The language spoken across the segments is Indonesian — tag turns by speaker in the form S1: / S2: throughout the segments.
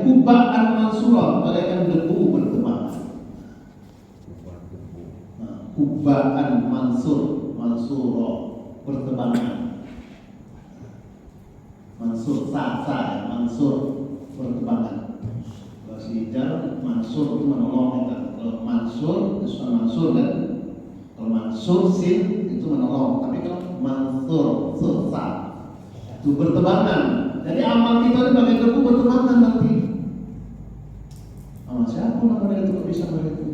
S1: Hubaan mansurah, bagaikan debu bertebaran. Hubaan mansurah bertebaran. Mansur sasa, mansur bertebaran. Kalau sijar mansur itu menolong kan. Kalau mansur itu mansur kan. Kalau mansur sin itu menolong. Tapi kalau mansur sursa itu bertebaran. Jadi amal kita ini bagai debu bertebaran nanti. Amal siapa namanya itu bisa begitu?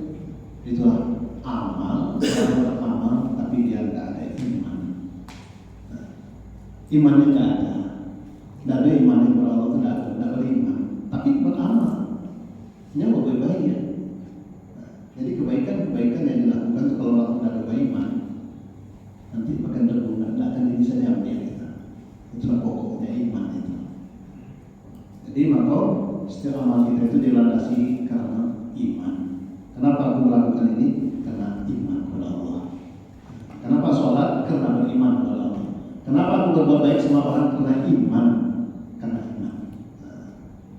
S1: Itulah amal, beramal tapi dia tidak ada iman. Imannya tidak ada. Tidak ada iman yang berawal tidak beriman, tapi beramal. Ini mau baik ya. Jadi kebaikan yang dilakukan itu kalau orang tidak beriman, nanti akan terbuka, tidak akan bisa diambil kita. Itulah pokoknya iman itu. Jadi maka setiap amal kita itu dilandasi karena iman. Kenapa aku melakukan ini? Karena iman kepada Allah. Kenapa sholat? Karena beriman kepada Allah. Kenapa aku berbuat baik sama orang? Karena iman. Karena iman.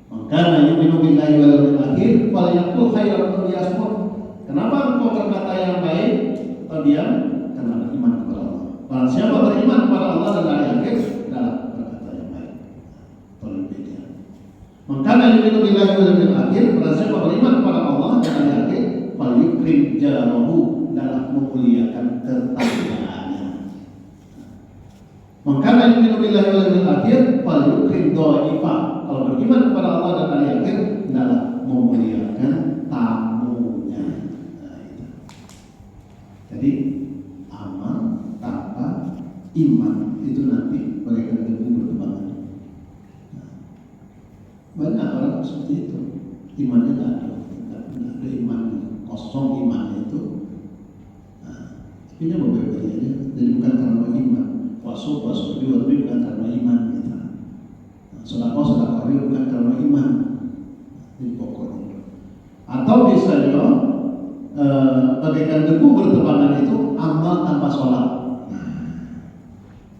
S1: Makanya yu'minu billahi wal yawmil akhir wal yaqul khairan aw liyasmut. Kenapa engkau berkata yang baik atau diam? Karena beriman kepada Allah. Barang siapa beriman kepada Allah dan hari akhir adalah berkata yang baik. Tolong beda. Makanya yu'minu billahi wal yawmil akhir, barang siapa beriman kepada Allah dan hari akhir, fal yukrim jarahu, dalam memuliakan tetanggaannya. Makanya yu'minu billahi wal yawmil akhir, fal yukrim dha'ifa. Kalau beriman kepada Allah dan hari akhir adalah memuliakan tamunya. Jadi amal tanpa iman itu nanti bagaikan debu bertebaran. Banyak orang seperti itu, imannya tidak ada iman, kosong imannya itu. Ini berbeda aja. Jadi bukan karena iman. Puasa juga bukan karena iman kita. Sedekah bukan karena iman. Ini pokoknya. Atau bisa juga bagaikan debu bertebaran itu amal tanpa sholat.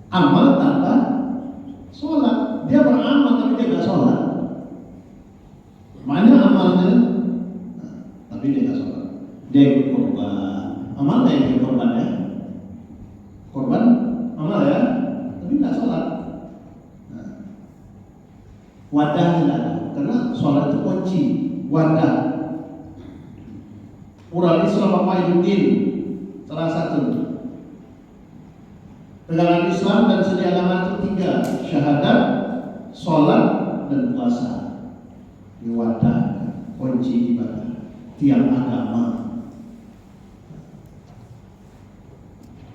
S1: Amal tanpa sholat, dia beramal tapi dia nggak sholat. Mana amalnya? Tapi dia nggak sholat. Dia ikut korban. Amal dia ikut korban ya. Korban amal ya, tapi nggak sholat. Wadah tidak ada, karena sholat itu kunci. Wadah. Ural Islam Mu'ayyuddin salah satu. Pegangan Islam dan sedia agama itu 3: syahadat, sholat, dan puasa. Ini wadah, kunci ibadah tiap agama.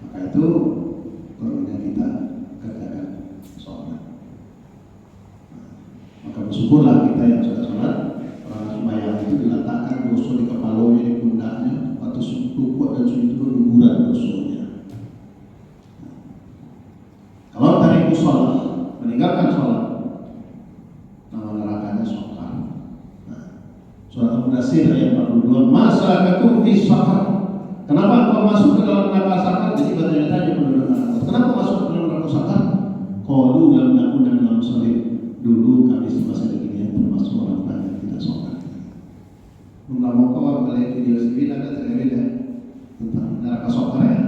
S1: Maka itu perlunya kita kerjakan sholat. Maka bersyukurlah kita yang sudah sholat. Orang sembahyang itu diletakkan dosa di kepalanya, di pundaknya, atau rukuk dan sujud itu guguran dosanya. Kalau tadi sholat, meninggalkan sholat, nama nerakanya sokar. Surat Al-Mudaththir ayat 42, masalakakum fi saqar. Kenapa engkau masuk ke dalam neraka sakar? Jadi bertanya-tanya penduduk neraka. Kenapa masuk ke dalam neraka sakar? Qalu lam nakun minal musallin. Dulu kami semasa dunia termasuk orang yang tidak sholat. Mau kau balik video sendiri ada terlihat tentang neraka sakar ya.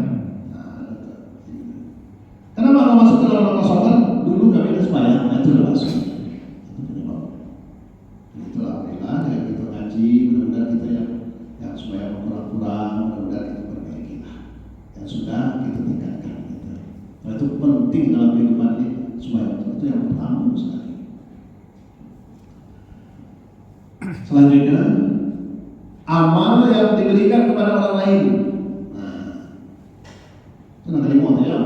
S1: Kenapa engkau masuk ke dalam neraka sakar? Dulu kami tidak sembahyang, itu masuk. Itulah alhamdulillah ya, kita ngaji, mudah-mudahan kita yang sembahyang kurang-kurang, mudah-mudahan kita perbaiki lah. Yang sudah kita tingkatkan gitu. Nah, itu penting dalam kehidupan ini, sembahyang itu yang pertama sekali. Selanjutnya, amal yang diberikan kepada orang lain. Nah, itu nanti mau ya.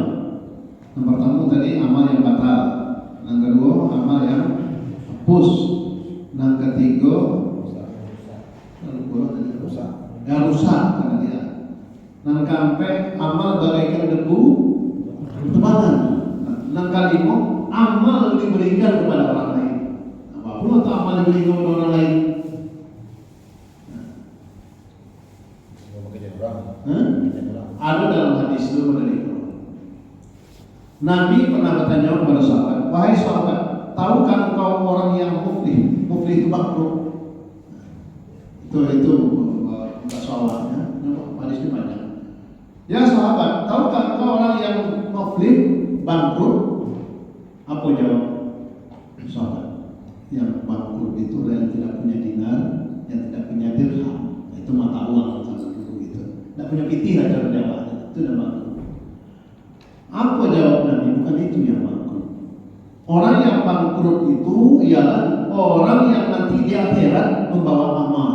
S1: Yang pertama tadi amal yang batal, yang kedua amal yang hapus, yang ketiga yang rusak karena dia. Yang keempat amal bagaikan debu bertebaran. Yang kelima amal diberikan kepada orang lain. Apapun atau amal diberikan kepada orang lain. Ada dalam hadis itu dari Nabi pernah bertanya kepada sahabat, wahai sahabat, tahukah engkau orang yang muflih? Muflih itu bangkrut. Itu bukan soalnya, hadisnya banyak. Ya sahabat, tahukah engkau orang yang muflis bangkrut? Apa jawab sahabat? Yang bangkrut itu yang tidak punya dinar, yang tidak punya dirham. Itu mata uang sama dulu gitu. Tidak punya pitih lah cara jawab. Itu udah bangkrut. Apa jawab Nabi? Bukan itu yang bangkrut. Orang yang bangkrut itu ialah orang yang nanti di akhirat membawa amal.